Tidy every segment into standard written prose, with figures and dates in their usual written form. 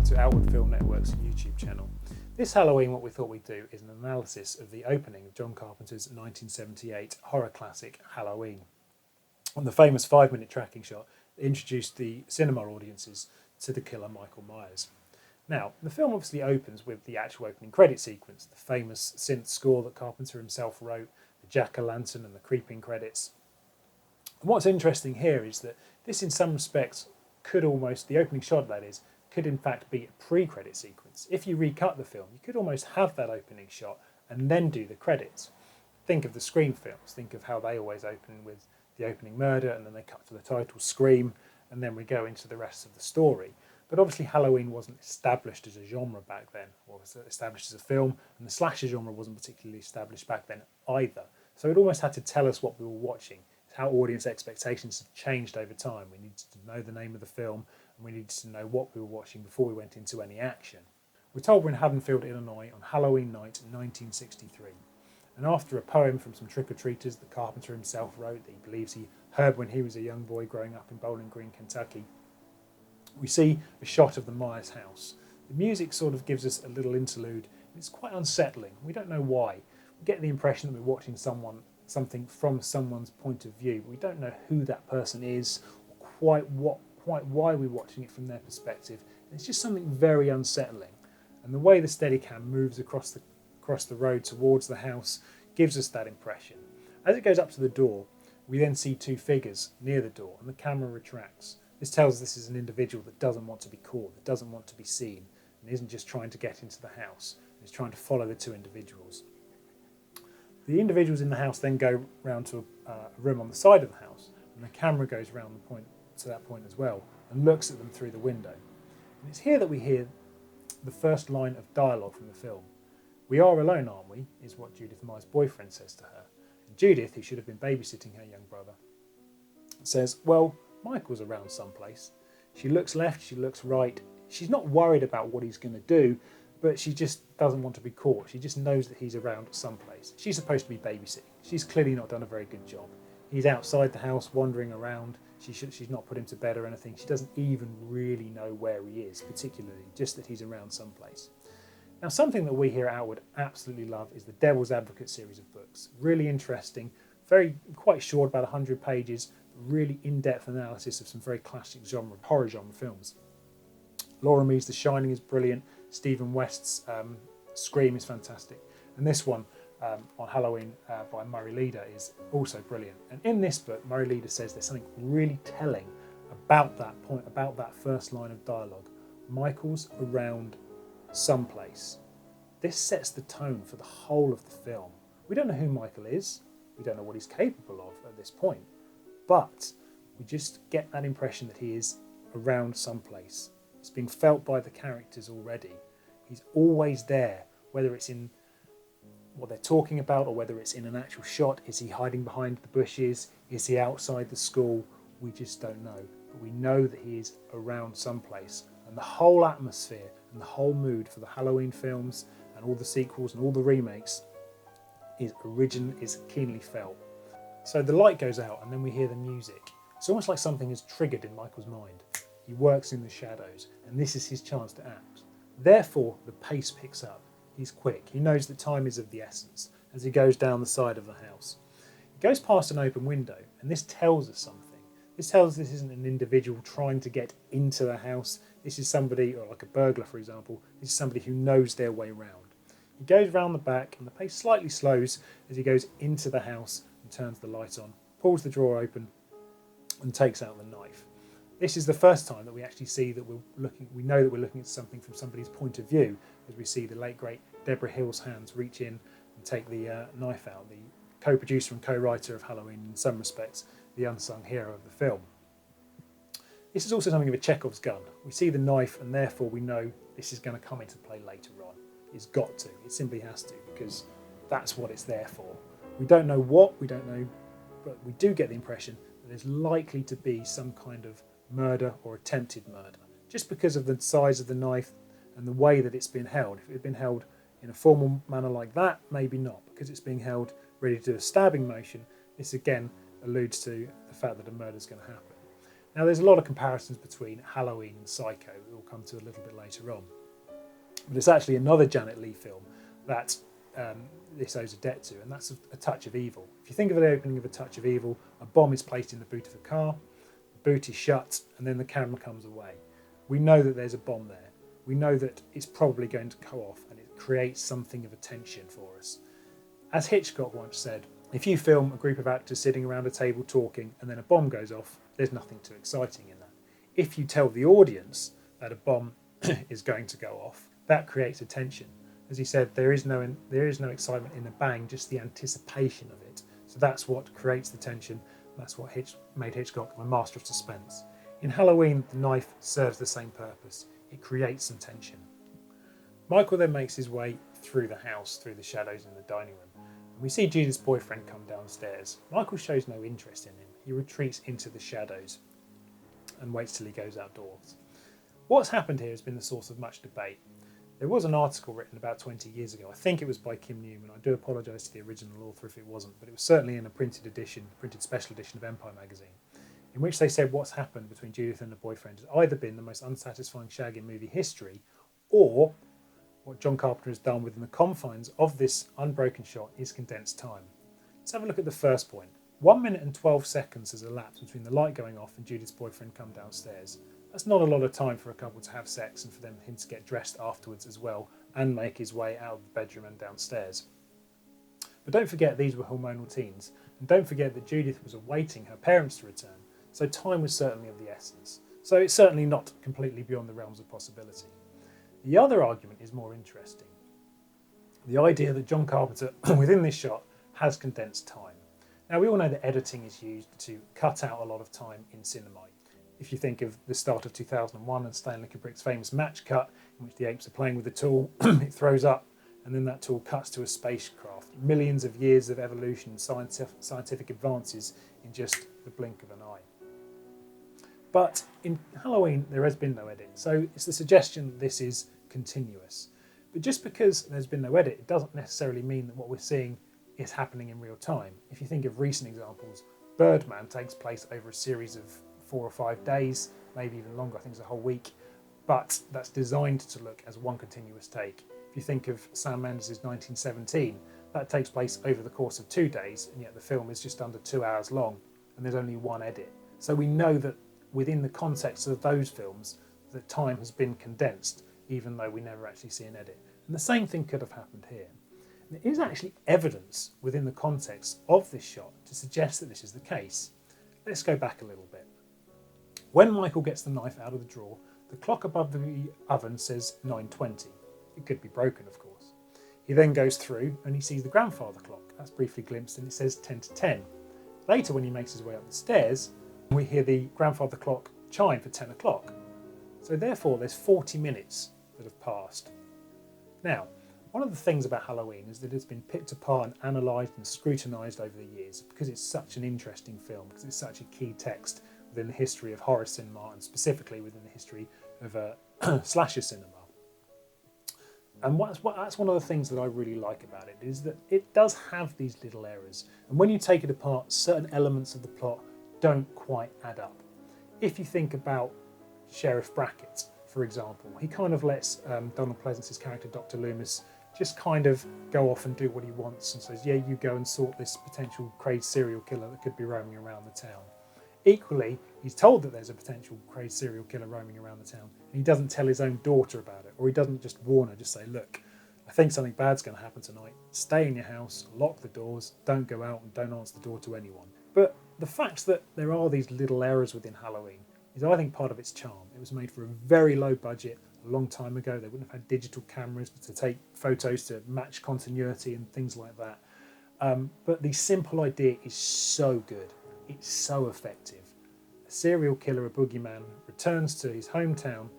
welcome to Outward Film Network's YouTube channel. This Halloween what we thought we'd do is an analysis of the opening of John Carpenter's 1978 horror classic Halloween. On the famous 5-minute tracking shot that introduced the cinema audiences to the killer Michael Myers. Now, the film obviously opens with the actual opening credit sequence, the famous synth score that Carpenter himself wrote, the jack-o'-lantern and the creeping credits. And what's interesting here is that this in some respects could almost, the opening shot that is, could in fact be a pre-credit sequence. If you recut the film, you could almost have that opening shot and then do the credits. Think of the Scream films, think of how they always open with the opening murder and then they cut to the title Scream and then we go into the rest of the story. But obviously Halloween wasn't established as a genre back then, or was established as a film, and the slasher genre wasn't particularly established back then either. So it almost had to tell us what we were watching. It's how audience expectations have changed over time. We needed to know the name of the film, and we needed to know what we were watching before we went into any action. We're told we're in Haddonfield, Illinois on Halloween night in 1963. And after a poem from some trick-or-treaters that Carpenter himself wrote that he believes he heard when he was a young boy growing up in Bowling Green, Kentucky, we see a shot of the Myers house. The music sort of gives us a little interlude. It's quite unsettling. We don't know why. We get the impression that we're watching something from someone's point of view. We don't know who that person is, or quite why we're watching it from their perspective. And it's just something very unsettling. And the way the Steadicam moves across the road towards the house gives us that impression. As it goes up to the door, we then see two figures near the door, and the camera retracts. This tells us this is an individual that doesn't want to be caught, that doesn't want to be seen, and isn't just trying to get into the house. It's trying to follow the two individuals. The individuals in the house then go round to a room on the side of the house, and the camera goes round to that point as well, and looks at them through the window. And it's here that we hear the first line of dialogue from the film. "We are alone, aren't we?" is what Judith Myers' boyfriend says to her. And Judith, who should have been babysitting her young brother, says, "Well, Michael's around someplace." She looks left, she looks right. She's not worried about what he's going to do, but she just doesn't want to be caught. She just knows that he's around someplace. She's supposed to be babysitting. She's clearly not done a very good job. He's outside the house wandering around. She's not put him to bed or anything. She doesn't even really know where he is, particularly, just that he's around someplace. Now, something that we here at Outward absolutely love is the Devil's Advocate series of books. Really interesting, quite short, about 100 pages, really in-depth analysis of some very classic horror genre films. Laura Mead's The Shining is brilliant. Stephen West's Scream is fantastic. And this one on Halloween by Murray Leader is also brilliant. And in this book, Murray Leader says there's something really telling about that point, about that first line of dialogue. Michael's around someplace. This sets the tone for the whole of the film. We don't know who Michael is. We don't know what he's capable of at this point. But we just get that impression that he is around someplace. It's being felt by the characters already. He's always there, whether it's in what they're talking about or whether it's in an actual shot. Is he hiding behind the bushes? Is he outside the school? We just don't know. But we know that he is around someplace. And the whole atmosphere and the whole mood for the Halloween films and all the sequels and all the remakes is keenly felt. So the light goes out and then we hear the music. It's almost like something is triggered in Michael's mind. He works in the shadows and this is his chance to act. Therefore, the pace picks up. He's quick. He knows that time is of the essence as he goes down the side of the house. He goes past an open window and this tells us something. This tells us this isn't an individual trying to get into the house. This is somebody, or like a burglar for example, this is somebody who knows their way round. He goes round the back and the pace slightly slows as he goes into the house and turns the light on, pulls the drawer open and takes out the knife. This is the first time that we actually see that we know that we're looking at something from somebody's point of view, as we see the late great Deborah Hill's hands reach in and take the knife out, the co-producer and co-writer of Halloween, in some respects, the unsung hero of the film. This is also something of a Chekhov's gun. We see the knife and therefore we know this is going to come into play later on. It's got to. It simply has to, because that's what it's there for. We don't know what, we don't know, but we do get the impression that there's likely to be some kind of murder or attempted murder, just because of the size of the knife and the way that it's been held. If it had been held in a formal manner like that, maybe not. Because it's being held ready to do a stabbing motion, this again alludes to the fact that a murder is going to happen. Now, there's a lot of comparisons between Halloween and Psycho that we'll come to a little bit later on. But it's actually another Janet Leigh film that this owes a debt to, and that's A Touch of Evil. If you think of the opening of A Touch of Evil, a bomb is placed in the boot of a car, the boot is shut, and then the camera comes away. We know that there's a bomb there. We know that it's probably going to go off, and it creates something of a tension for us. As Hitchcock once said, if you film a group of actors sitting around a table talking and then a bomb goes off, there's nothing too exciting in that. If you tell the audience that a bomb is going to go off, that creates a tension. As he said, there is no excitement in a bang, just the anticipation of it. So that's what creates the tension. That's what made Hitchcock a master of suspense. In Halloween, the knife serves the same purpose. It creates some tension. Michael then makes his way through the house, through the shadows in the dining room. We see Judith's boyfriend come downstairs. Michael shows no interest in him. He retreats into the shadows and waits till he goes outdoors. What's happened here has been the source of much debate. There was an article written about 20 years ago. I think it was by Kim Newman. I do apologise to the original author if it wasn't, but it was certainly in a printed special edition of Empire magazine, in which they said what's happened between Judith and her boyfriend has either been the most unsatisfying shag in movie history, or what John Carpenter has done within the confines of this unbroken shot is condensed time. Let's have a look at the first point. 1 minute and 12 seconds has elapsed between the light going off and Judith's boyfriend come downstairs. That's not a lot of time for a couple to have sex and for him to get dressed afterwards as well and make his way out of the bedroom and downstairs. But don't forget these were hormonal teens, and don't forget that Judith was awaiting her parents to return, so time was certainly of the essence. So it's certainly not completely beyond the realms of possibility. The other argument is more interesting. The idea that John Carpenter, within this shot, has condensed time. Now, we all know that editing is used to cut out a lot of time in cinema. If you think of the start of 2001 and Stanley Kubrick's famous match cut, in which the apes are playing with the tool, it throws up, and then that tool cuts to a spacecraft. Millions of years of evolution, scientific advances in just the blink of an eye. But in Halloween, there has been no edit, so it's the suggestion that this is continuous. But just because there's been no edit, it doesn't necessarily mean that what we're seeing is happening in real time. If you think of recent examples, Birdman takes place over a series of 4 or 5 days, maybe even longer, I think it's a whole week, but that's designed to look as one continuous take. If you think of Sam Mendes' 1917, that takes place over the course of 2 days, and yet the film is just under 2 hours long, and there's only one edit. So we know that within the context of those films, the time has been condensed, even though we never actually see an edit. And the same thing could have happened here. And there is actually evidence within the context of this shot to suggest that this is the case. Let's go back a little bit. When Michael gets the knife out of the drawer, the clock above the oven says 9:20. It could be broken, of course. He then goes through and he sees the grandfather clock. That's briefly glimpsed and it says 10 to 10. Later, when he makes his way up the stairs, we hear the grandfather clock chime for 10 o'clock. So therefore, there's 40 minutes that have passed. Now, one of the things about Halloween is that it's been picked apart and analysed and scrutinised over the years because it's such an interesting film, because it's such a key text within the history of horror cinema and specifically within the history of slasher cinema. And that's one of the things that I really like about it, is that it does have these little errors. And when you take it apart, certain elements of the plot don't quite add up. If you think about Sheriff Brackett, for example, he kind of lets Donald Pleasance's character, Dr. Loomis, just kind of go off and do what he wants and says, yeah, you go and sort this potential crazed serial killer that could be roaming around the town. Equally, he's told that there's a potential crazed serial killer roaming around the town, and he doesn't tell his own daughter about it, or he doesn't just warn her, just say, look, I think something bad's going to happen tonight. Stay in your house, lock the doors, don't go out, and don't answer the door to anyone. But the fact that there are these little errors within Halloween is, I think, part of its charm. It was made for a very low budget a long time ago. They wouldn't have had digital cameras to take photos to match continuity and things like that. But the simple idea is so good. It's so effective. A serial killer, a boogeyman, returns to his hometown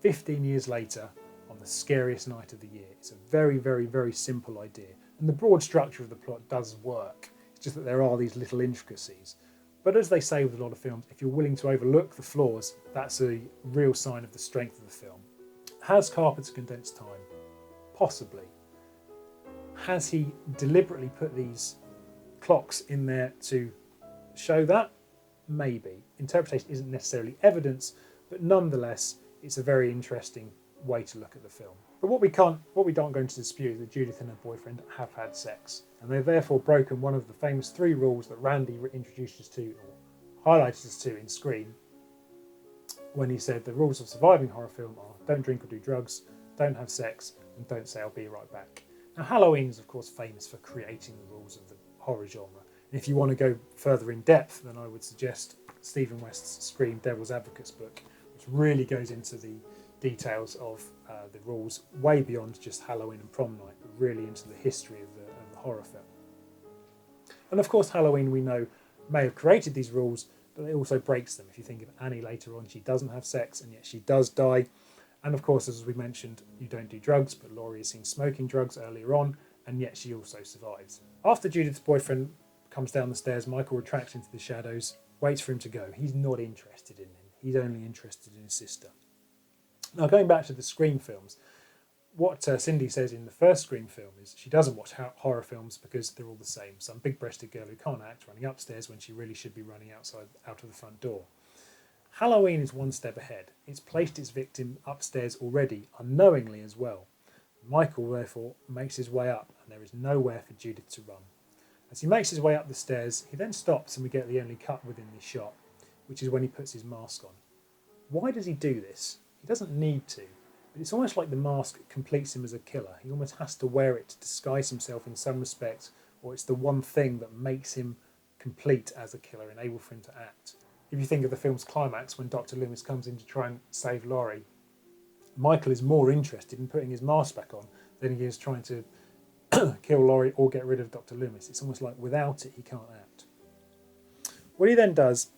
15 years later on the scariest night of the year. It's a very, very, very simple idea. And the broad structure of the plot does work. It's just that there are these little intricacies. But as they say with a lot of films, if you're willing to overlook the flaws, that's a real sign of the strength of the film. Has Carpenter condensed time? Possibly. Has he deliberately put these clocks in there to show that? Maybe. Interpretation isn't necessarily evidence, but nonetheless, it's a very interesting way to look at the film. But what we don't going to dispute is that Judith and her boyfriend have had sex, and they've therefore broken one of the famous 3 rules that Randy introduced us to, or highlighted us to in Scream, when he said the rules of surviving horror film are don't drink or do drugs, don't have sex, and don't say I'll be right back. Now Halloween is of course famous for creating the rules of the horror genre. And if you want to go further in depth, then I would suggest Stephen West's Scream Devil's Advocates book, which really goes into the details of the rules way beyond just Halloween and prom night, but really into the history of the horror film. And of course Halloween, we know, may have created these rules, but it also breaks them. If you think of Annie later on, she doesn't have sex and yet she does die. And of course, as we mentioned, you don't do drugs, but Laurie is seen smoking drugs earlier on, and yet she also survives. After Judith's boyfriend comes down the stairs, Michael retracts into the shadows, waits for him to go. He's not interested in him. He's only interested in his sister. Now, going back to the Scream films, what Cindy says in the first Scream film is she doesn't watch horror films because they're all the same. Some big-breasted girl who can't act running upstairs when she really should be running out of the front door. Halloween is one step ahead. It's placed its victim upstairs already, unknowingly as well. Michael, therefore, makes his way up, and there is nowhere for Judith to run. As he makes his way up the stairs, he then stops, and we get the only cut within this shot, which is when he puts his mask on. Why does he do this? He doesn't need to, but it's almost like the mask completes him as a killer. He almost has to wear it to disguise himself in some respect, or it's the one thing that makes him complete as a killer and able for him to act. If you think of the film's climax, when Dr. Loomis comes in to try and save Laurie, Michael is more interested in putting his mask back on than he is trying to kill Laurie or get rid of Dr. Loomis. It's almost like without it, he can't act. What he then does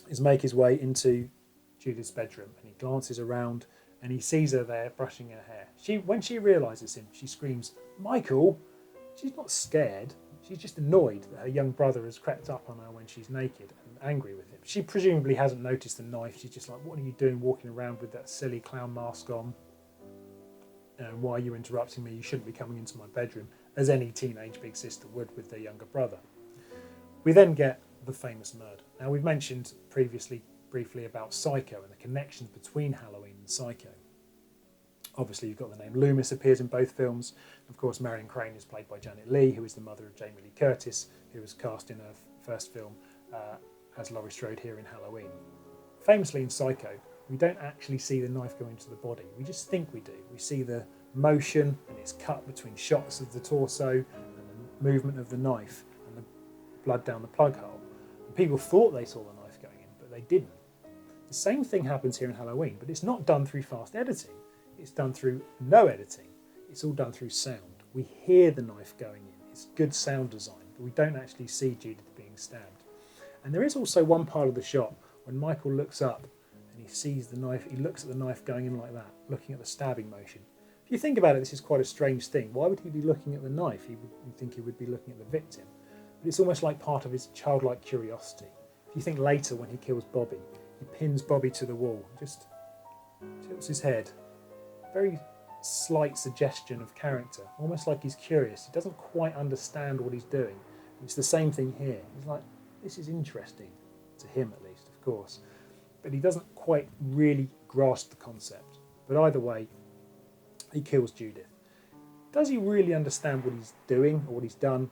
is make his way into Judith's bedroom, and he glances around and he sees her there brushing her hair. When she realises him, she screams, "Michael!" She's not scared. She's just annoyed that her young brother has crept up on her when she's naked and angry with him. She presumably hasn't noticed the knife. She's just like, what are you doing walking around with that silly clown mask on? And why are you interrupting me? You shouldn't be coming into my bedroom, as any teenage big sister would with their younger brother. We then get the famous murder. Now, we've mentioned previously briefly about Psycho and the connections between Halloween and Psycho. Obviously, you've got the name Loomis appears in both films. Of course, Marion Crane is played by Janet Leigh, who is the mother of Jamie Lee Curtis, who was cast in her first film as Laurie Strode here in Halloween. Famously in Psycho, we don't actually see the knife go into the body. We just think we do. We see the motion, and it's cut between shots of the torso and the movement of the knife and the blood down the plug hole. And people thought they saw the knife going in, but they didn't. The same thing happens here in Halloween, but it's not done through fast editing. It's done through no editing. It's all done through sound. We hear the knife going in. It's good sound design, but we don't actually see Judith being stabbed. And there is also one part of the shot when Michael looks up and he sees the knife. He looks at the knife going in like that, looking at the stabbing motion. If you think about it, this is quite a strange thing. Why would he be looking at the knife? You'd think he would be looking at the victim. But it's almost like part of his childlike curiosity. If you think later when he kills Bobby, he pins Bobby to the wall, just tilts his head. Very slight suggestion of character, almost like he's curious. He doesn't quite understand what he's doing. It's the same thing here. He's like, this is interesting, to him at least, of course. But he doesn't quite really grasp the concept. But either way, he kills Judith. Does he really understand what he's doing or what he's done?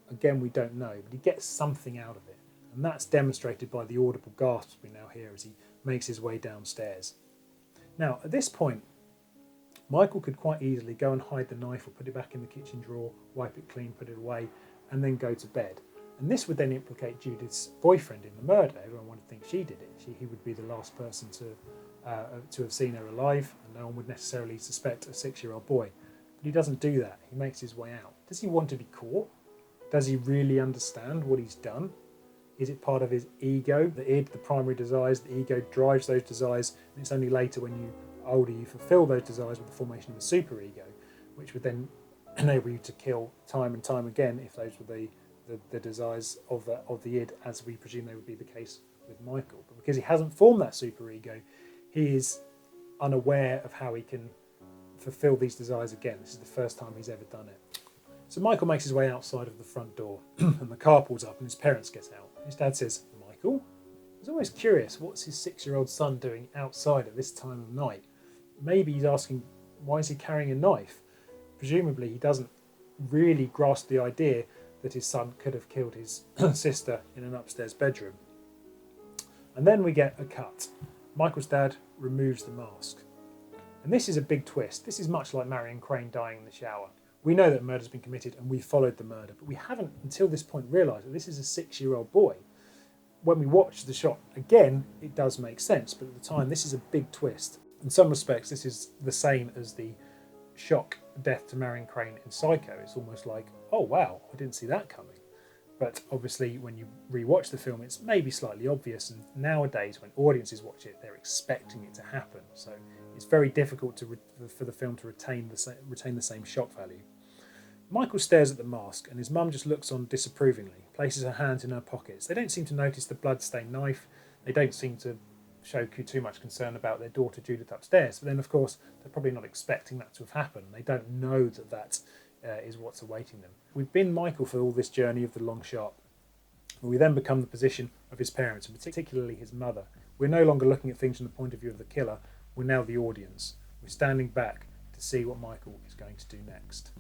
Again, we don't know, but he gets something out of it. And that's demonstrated by the audible gasps we now hear as he makes his way downstairs. Now, at this point, Michael could quite easily go and hide the knife or put it back in the kitchen drawer, wipe it clean, put it away, and then go to bed. And this would then implicate Judith's boyfriend in the murder. Everyone would think she did it. He would be the last person to have seen her alive, and no one would necessarily suspect a 6-year-old boy. But he doesn't do that. He makes his way out. Does he want to be caught? Does he really understand what he's done? Is it part of his ego? The id, the primary desires, the ego drives those desires, and it's only later when you older you fulfill those desires with the formation of a superego, which would then enable you to kill time and time again if those were the desires of the id, as we presume they would be the case with Michael. But because he hasn't formed that superego, he is unaware of how he can fulfill these desires again. This is the first time he's ever done it. So Michael makes his way outside of the front door and the car pulls up and his parents get out. His dad says, Michael. I was always curious, what's his 6-year-old son doing outside at this time of night? Maybe he's asking, why is he carrying a knife? Presumably he doesn't really grasp the idea that his son could have killed his sister in an upstairs bedroom. And then we get a cut. Michael's dad removes the mask. And this is a big twist. This is much like Marion Crane dying in the shower. We know that murder's been committed and we followed the murder, but we haven't until this point realised that this is a 6-year-old boy. When we watch the shot again, it does make sense, but at the time this is a big twist. In some respects, this is the same as the shock death to Marion Crane in Psycho. It's almost like, oh wow, I didn't see that coming. But obviously when you rewatch the film, it's maybe slightly obvious, and nowadays when audiences watch it, they're expecting it to happen. So it's very difficult for the film to retain the same shock value. Michael stares at the mask and his mum just looks on disapprovingly, places her hands in her pockets. They don't seem to notice the blood-stained knife. They don't seem to show too much concern about their daughter Judith upstairs. But then, of course, they're probably not expecting that to have happened. They don't know that is what's awaiting them. We've been Michael for all this journey of the long shot. We then become the position of his parents, and particularly his mother. We're no longer looking at things from the point of view of the killer. We're now the audience. We're standing back to see what Michael is going to do next.